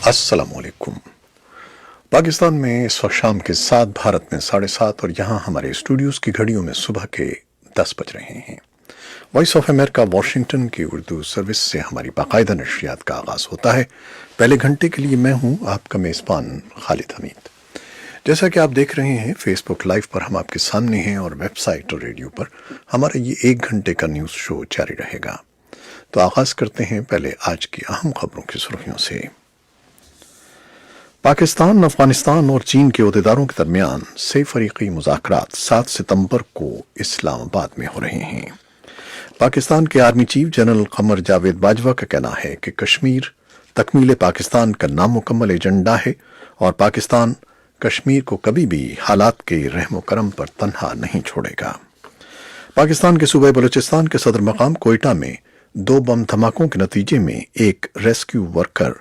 السلام علیکم۔ پاکستان میں اس وقت شام کے 7، بھارت میں 7:30 اور یہاں ہمارے اسٹوڈیوز کی گھڑیوں میں صبح کے 10 بج رہے ہیں۔ وائس آف امریکہ واشنگٹن کی اردو سروس سے ہماری باقاعدہ نشریات کا آغاز ہوتا ہے۔ پہلے گھنٹے کے لیے میں ہوں آپ کا میزبان خالد حمید۔ جیسا کہ آپ دیکھ رہے ہیں فیس بک لائیو پر ہم آپ کے سامنے ہیں، اور ویب سائٹ اور ریڈیو پر ہمارا یہ 1 گھنٹے کا نیوز شو جاری رہے گا۔ تو آغاز کرتے ہیں پہلے آج کی اہم خبروں کی سرخیوں سے۔ پاکستان، افغانستان اور چین کے عہدیداروں کے درمیان 6 فریقی مذاکرات 7 ستمبر کو اسلام آباد میں ہو رہے ہیں۔ پاکستان کے army chief general Qamar Javed Bajwa کا کہنا ہے کہ کشمیر تکمیل پاکستان کا نامکمل ایجنڈا ہے، اور پاکستان کشمیر کو کبھی بھی حالات کے رحم و کرم پر تنہا نہیں چھوڑے گا۔ پاکستان کے صوبہ بلوچستان کے صدر مقام کوئٹہ میں 2 بم دھماکوں کے نتیجے میں ایک ریسکیو ورکر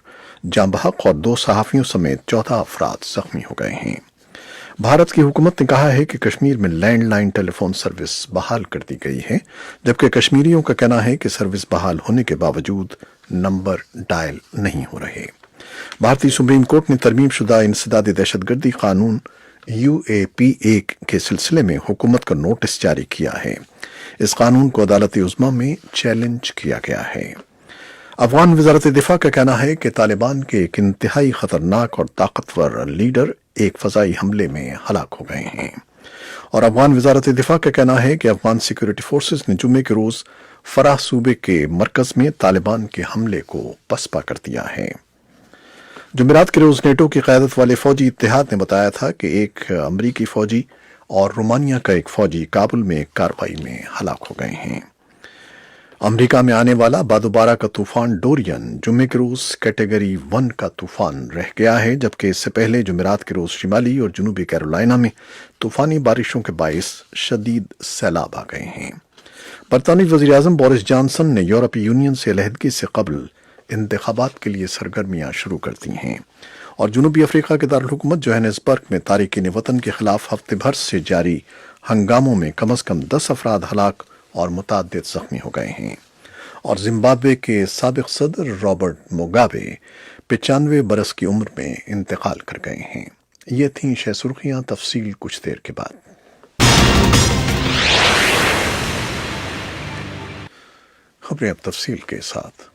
جاں بحق اور 2 صحافیوں سمیت 14 افراد زخمی ہو گئے ہیں۔ بھارت کی حکومت نے کہا ہے کہ کشمیر میں لینڈ لائن ٹیلی فون سروس بحال کر دی گئی ہے، جبکہ کشمیریوں کا کہنا ہے کہ سروس بحال ہونے کے باوجود نمبر ڈائل نہیں ہو رہے۔ بھارتی سپریم کورٹ نے ترمیم شدہ انسداد دہشت گردی قانون UAPA کے سلسلے میں حکومت کو نوٹس جاری کیا ہے۔ اس قانون کو عدالت عظمیٰ میں چیلنج کیا گیا ہے۔ افغان وزارت دفاع کا کہنا ہے کہ طالبان کے ایک انتہائی خطرناک اور طاقتور لیڈر ایک فضائی حملے میں ہلاک ہو گئے ہیں، اور افغان وزارت دفاع کا کہنا ہے کہ افغان سیکورٹی فورسز نے جمعے کے روز فرح صوبے کے مرکز میں طالبان کے حملے کو پسپا کر دیا ہے۔ جمعرات کے روز نیٹو کی قیادت والے فوجی اتحاد نے بتایا تھا کہ ایک امریکی فوجی اور رومانیہ کا ایک فوجی کابل میں ایک کارروائی میں ہلاک ہو گئے ہیں۔ امریکہ میں آنے والا بادوبارہ کا طوفان ڈورین جمعے کے روز کیٹیگری 1 کا طوفان رہ گیا ہے، جبکہ اس سے پہلے جمعرات کے روز شمالی اور جنوبی کیرولائنا میں طوفانی بارشوں کے باعث شدید سیلاب آ گئے ہیں۔ برطانوی وزیر اعظم بورس جانسن نے یورپی یونین سے علیحدگی سے قبل انتخابات کے لیے سرگرمیاں شروع کر دی ہیں، اور جنوبی افریقہ کے دارالحکومت جوہانسبرگ میں تارکین وطن کے خلاف ہفتے بھر سے جاری ہنگاموں میں کم از کم 10 افراد ہلاک اور متعدد زخمی ہو گئے ہیں، اور زمبابوے کے سابق صدر رابرٹ موگابے 95 برس کی عمر میں انتقال کر گئے ہیں۔ یہ تھیں 6 سرخیاں، تفصیل کچھ دیر کے بعد۔ خبریں اب تفصیل کے ساتھ۔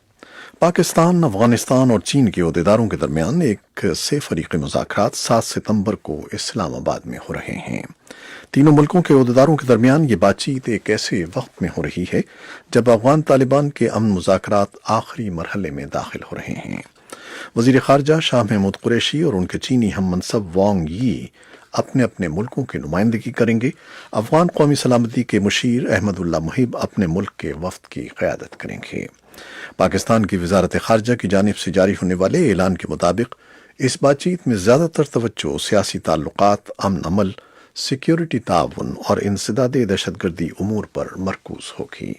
پاکستان، افغانستان اور چین کے عہدیداروں کے درمیان ایک 6 فریقی مذاکرات 7 ستمبر کو اسلام آباد میں ہو رہے ہیں۔ تینوں ملکوں کے عہدیداروں کے درمیان یہ بات چیت ایک ایسے وقت میں ہو رہی ہے جب افغان طالبان کے امن مذاکرات آخری مرحلے میں داخل ہو رہے ہیں۔ وزیر خارجہ شاہ محمود قریشی اور ان کے چینی ہم منصب وانگ یی اپنے اپنے ملکوں کی نمائندگی کریں گے۔ افغان قومی سلامتی کے مشیر احمد اللہ محب اپنے ملک کے وفد کی قیادت کریں گے۔ پاکستان کی وزارت خارجہ کی جانب سے جاری ہونے والے اعلان کے مطابق اس بات چیت میں زیادہ تر توجہ سیاسی تعلقات، امن عمل، سیکیورٹی تعاون اور انسداد دہشت گردی امور پر مرکوز ہوگی۔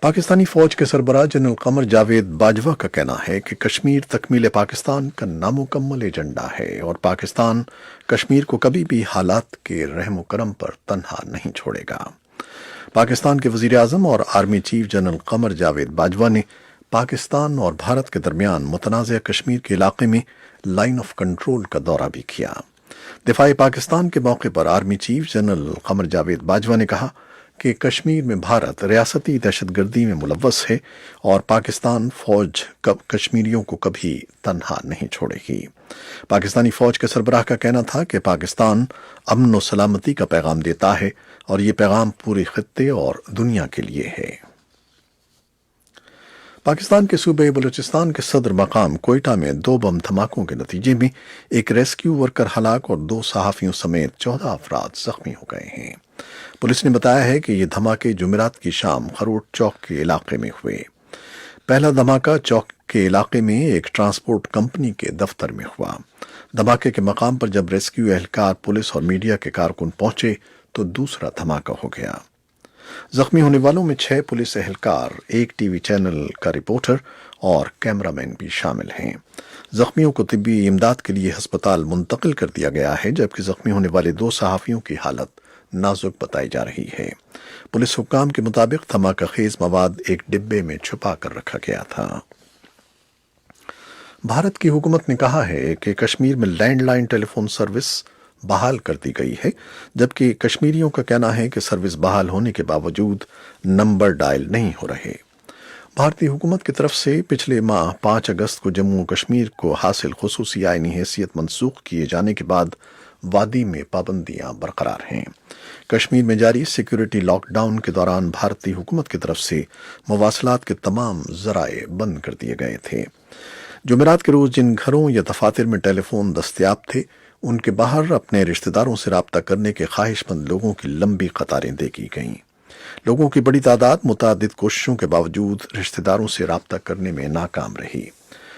پاکستانی فوج کے سربراہ جنرل قمر جاوید باجوہ کا کہنا ہے کہ کشمیر تکمیل پاکستان کا نامکمل ایجنڈا ہے، اور پاکستان کشمیر کو کبھی بھی حالات کے رحم و کرم پر تنہا نہیں چھوڑے گا۔ پاکستان کے وزیر اعظم اور army chief general Qamar Javed Bajwa نے پاکستان اور بھارت کے درمیان متنازع کشمیر کے علاقے میں لائن آف کنٹرول کا دورہ بھی کیا۔ دفاع پاکستان کے موقع پر army chief general Qamar Javed Bajwa نے کہا کہ کشمیر میں بھارت ریاستی دہشت گردی میں ملوث ہے، اور پاکستان فوج کشمیریوں کو کبھی تنہا نہیں چھوڑے گی۔ پاکستانی فوج کے سربراہ کا کہنا تھا کہ پاکستان امن و سلامتی کا پیغام دیتا ہے، اور یہ پیغام پورے خطے اور دنیا کے لیے ہے۔ پاکستان کے صوبہ بلوچستان کے صدر مقام کوئٹہ میں 2 بم دھماکوں کے نتیجے میں ایک ریسکیو ورکر ہلاک اور 2 صحافیوں سمیت 14 افراد زخمی ہو گئے ہیں۔ پولیس نے بتایا ہے کہ یہ دھماکے جمعرات کی شام خروٹ چوک کے علاقے میں ہوئے۔ پہلا دھماکہ چوک کے علاقے میں ایک ٹرانسپورٹ کمپنی کے دفتر میں ہوا۔ دھماکے کے مقام پر جب ریسکیو اہلکار، پولیس اور میڈیا کے کارکن پہنچے تو دوسرا دھماکہ ہو گیا۔ زخمی ہونے والوں میں 6 پولیس اہلکار، ایک ٹی وی چینل کا رپورٹر اور کیمرامین بھی شامل ہیں۔ زخمیوں کو طبی امداد کے لیے ہسپتال منتقل کر دیا گیا ہے، جبکہ زخمی ہونے والے 2 صحافیوں کی حالت نازک بتائی جا رہی ہے۔ پولیس حکام کے مطابق دھماکہ خیز مواد ایک ڈبے میں چھپا کر رکھا گیا تھا۔ بھارت کی حکومت نے کہا ہے کہ کشمیر میں لینڈ لائن ٹیلی فون سروس بحال کر دی گئی ہے، جبکہ کشمیریوں کا کہنا ہے کہ سروس بحال ہونے کے باوجود نمبر ڈائل نہیں ہو رہے۔ بھارتی حکومت کی طرف سے پچھلے ماہ 5 اگست کو جموں و کشمیر کو حاصل خصوصی آئینی حیثیت منسوخ کیے جانے کے بعد وادی میں پابندیاں برقرار ہیں۔ کشمیر میں جاری سیکیورٹی لاک ڈاؤن کے دوران بھارتی حکومت کی طرف سے مواصلات کے تمام ذرائع بند کر دیے گئے تھے۔ جمعرات کے روز جن گھروں یا دفاتر میں ٹیلی فون دستیاب تھے، ان کے باہر اپنے رشتہ داروں سے رابطہ کرنے کے خواہش مند لوگوں کی لمبی قطاریں دیکھی گئیں۔ لوگوں کی بڑی تعداد متعدد کوششوں کے باوجود رشتہ داروں سے رابطہ کرنے میں ناکام رہی،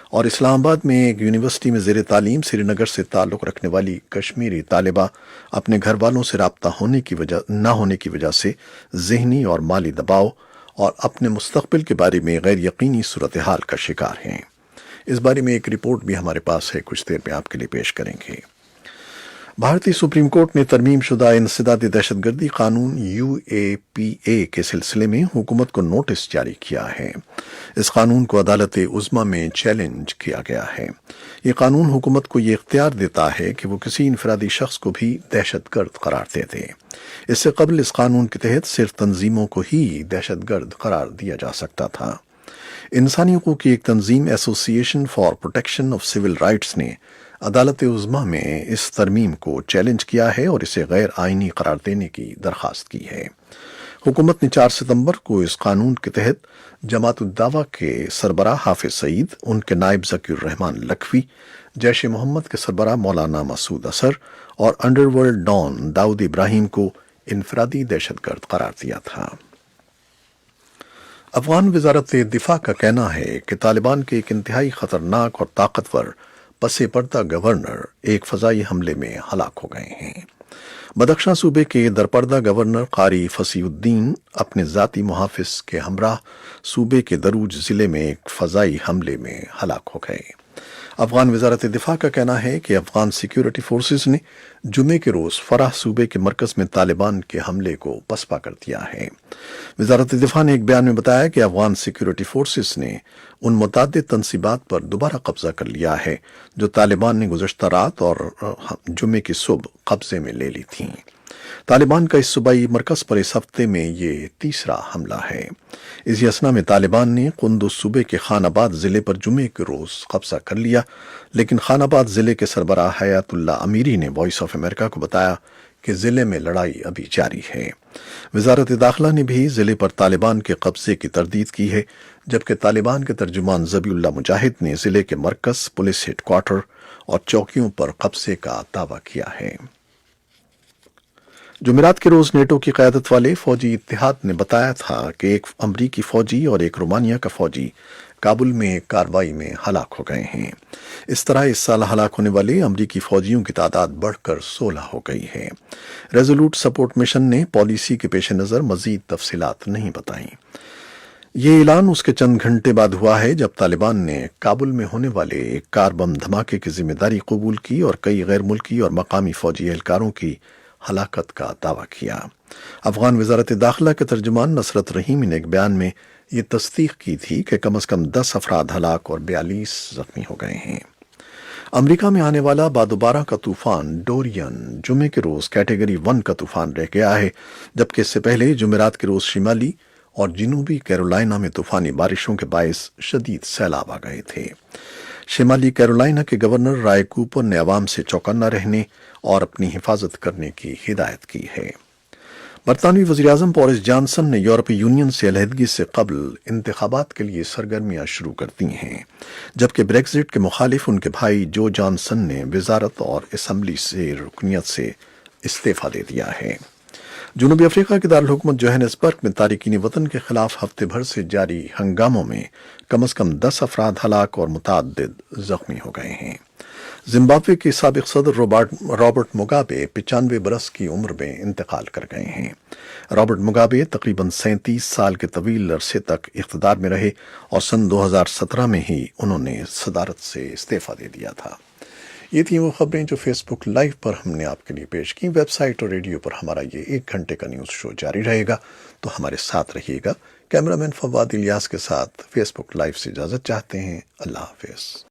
اور اسلام آباد میں ایک یونیورسٹی میں زیر تعلیم سری نگر سے تعلق رکھنے والی کشمیری طالبہ اپنے گھر والوں سے رابطہ نہ ہونے کی وجہ سے ذہنی اور مالی دباؤ اور اپنے مستقبل کے بارے میں غیر یقینی صورتحال کا شکار ہیں۔ اس بارے میں ایک رپورٹ بھی ہمارے پاس ہے، کچھ دیر میں آپ کے لیے پیش کریں گے۔ بھارتی سپریم کورٹ نے ترمیم شدہ انسدادی دہشت گردی قانون UAPA کے سلسلے میں حکومت کو نوٹس جاری کیا ہے۔ اس قانون کو عدالت عظمیٰ میں چیلنج کیا گیا ہے۔ یہ قانون حکومت کو یہ اختیار دیتا ہے کہ وہ کسی انفرادی شخص کو بھی دہشت گرد قرار دے دے۔ اس سے قبل اس قانون کے تحت صرف تنظیموں کو ہی دہشت گرد قرار دیا جا سکتا تھا۔ انسانی حقوق کی ایک تنظیم ایسوسی ایشن for protection of civil rights نے عدالت عظمیٰ میں اس ترمیم کو چیلنج کیا ہے اور اسے غیر آئینی قرار دینے کی درخواست کی ہے۔ حکومت نے 4 ستمبر کو اس قانون کے تحت جماعت الدعویٰ کے سربراہ حافظ سعید، ان کے نائب ذکی الرحمن لکھوی، جیش محمد کے سربراہ مولانا مسعود اظہر اور انڈر ورلڈ ڈان داؤد ابراہیم کو انفرادی دہشت گرد قرار دیا تھا۔ افغان وزارت دفاع کا کہنا ہے کہ طالبان کے ایک انتہائی خطرناک اور طاقتور پس پردہ گورنر ایک فضائی حملے میں ہلاک ہو گئے ہیں۔ بدخشاں صوبے کے درپردہ گورنر قاری فصیح الدین اپنے ذاتی محافظ کے ہمراہ صوبے کے دروج ضلع میں ایک فضائی حملے میں ہلاک ہو گئے۔ افغان وزارت دفاع کا کہنا ہے کہ افغان سیکیورٹی فورسز نے جمعے کے روز فرح صوبے کے مرکز میں طالبان کے حملے کو پسپا کر دیا ہے۔ وزارت دفاع نے ایک بیان میں بتایا کہ افغان سیکیورٹی فورسز نے ان متعدد تنصیبات پر دوبارہ قبضہ کر لیا ہے جو طالبان نے گزشتہ رات اور جمعے کی صبح قبضے میں لے لی تھیں۔ طالبان کا اس صوبائی مرکز پر اس ہفتے میں یہ تیسرا حملہ ہے۔ اسی اثنا میں طالبان نے قندوز صوبے کے خان آباد ضلع پر جمعے کے روز قبضہ کر لیا، لیکن خان آباد ضلع کے سربراہ حیات اللہ امیری نے وائس آف امریکہ کو بتایا کہ ضلع میں لڑائی ابھی جاری ہے۔ وزارت داخلہ نے بھی ضلع پر طالبان کے قبضے کی تردید کی ہے، جبکہ طالبان کے ترجمان ذبیح اللہ مجاہد نے ضلع کے مرکز، پولیس ہیڈ کوارٹر اور چوکیوں پر قبضے کا دعویٰ کیا ہے۔ جمعرات کے روز نیٹو کی قیادت والے فوجی اتحاد نے بتایا تھا کہ ایک امریکی فوجی اور ایک رومانیہ کا فوجی کابل میں ایک کارروائی میں ہلاک ہو گئے ہیں۔ اس طرح اس سال ہلاک ہونے والے امریکی فوجیوں کی تعداد بڑھ کر 16 ہو گئی ہے۔ ریزولوٹ سپورٹ مشن نے پالیسی کے پیش نظر مزید تفصیلات نہیں بتائیں۔ یہ اعلان اس کے چند گھنٹے بعد ہوا ہے جب طالبان نے کابل میں ہونے والے ایک کار بم دھماکے کی ذمہ داری قبول کی اور کئی غیر ملکی اور مقامی فوجی اہلکاروں کی ہلاکت کا دعویٰ کیا۔ افغان وزارت داخلہ کے ترجمان نصرت رحیمی نے ایک بیان میں یہ تصدیق کی تھی کہ کم از کم 10 افراد ہلاک اور 42 زخمی ہو گئے ہیں۔ امریکہ میں آنے والا بادوبارہ کا طوفان ڈورین جمعے کے روز کیٹیگری 1 کا طوفان رہ گیا ہے، جبکہ اس سے پہلے جمعرات کے روز شمالی اور جنوبی کیرولائنا میں طوفانی بارشوں کے باعث شدید سیلاب آ گئے تھے۔ شمالی کیرولائنا کے گورنر رائے کوپر نے عوام سے چوکنا رہنے اور اپنی حفاظت کرنے کی ہدایت کی ہے۔ برطانوی وزیراعظم بورس جانسن نے یورپی یونین سے علیحدگی سے قبل انتخابات کے لیے سرگرمیاں شروع کر دی ہیں، جبکہ بریگزٹ کے مخالف ان کے بھائی جو جانسن نے وزارت اور اسمبلی سے رکنیت سے استعفیٰ دے دیا ہے۔ جنوبی افریقہ کے دارالحکومت جوہانسبرگ میں تارکین وطن کے خلاف ہفتے بھر سے جاری ہنگاموں میں کم از کم 10 افراد ہلاک اور متعدد زخمی ہو گئے ہیں۔ زمبابوے کے سابق صدر رابرٹ مگابے 95 برس کی عمر میں انتقال کر گئے ہیں۔ رابرٹ مگابے تقریباً 37 سال کے طویل عرصے تک اقتدار میں رہے اور سن 2017 میں ہی انہوں نے صدارت سے استعفیٰ دے دیا تھا۔ یہ تھیں وہ خبریں جو فیس بک لائیو پر ہم نے آپ کے لیے پیش کی۔ ویب سائٹ اور ریڈیو پر ہمارا یہ 1 گھنٹے کا نیوز شو جاری رہے گا، تو ہمارے ساتھ رہیے گا۔ کیمرامین فواد الیاس کے ساتھ فیس بک لائیو سے اجازت چاہتے ہیں۔ اللہ حافظ۔